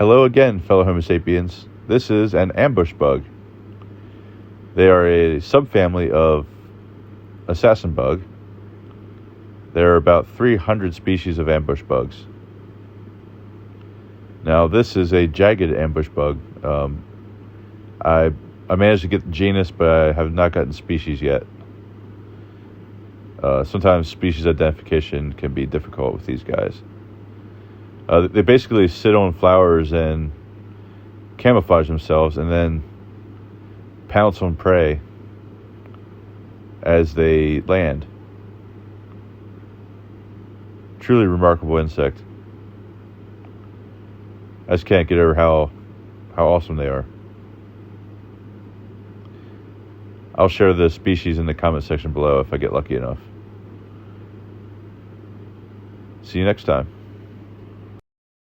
Hello again, fellow Homo sapiens. This is an ambush bug. They are a subfamily of assassin bug. There are about 300 species of ambush bugs. Now, this is a jagged ambush bug. I managed to get the genus, but I have not gotten species yet. Sometimes species identification can be difficult with these guys. They basically sit on flowers and camouflage themselves and then pounce on prey as they land. Truly remarkable insect. I just can't get over how awesome they are. I'll share the species in the comment section below if I get lucky enough. See you next time.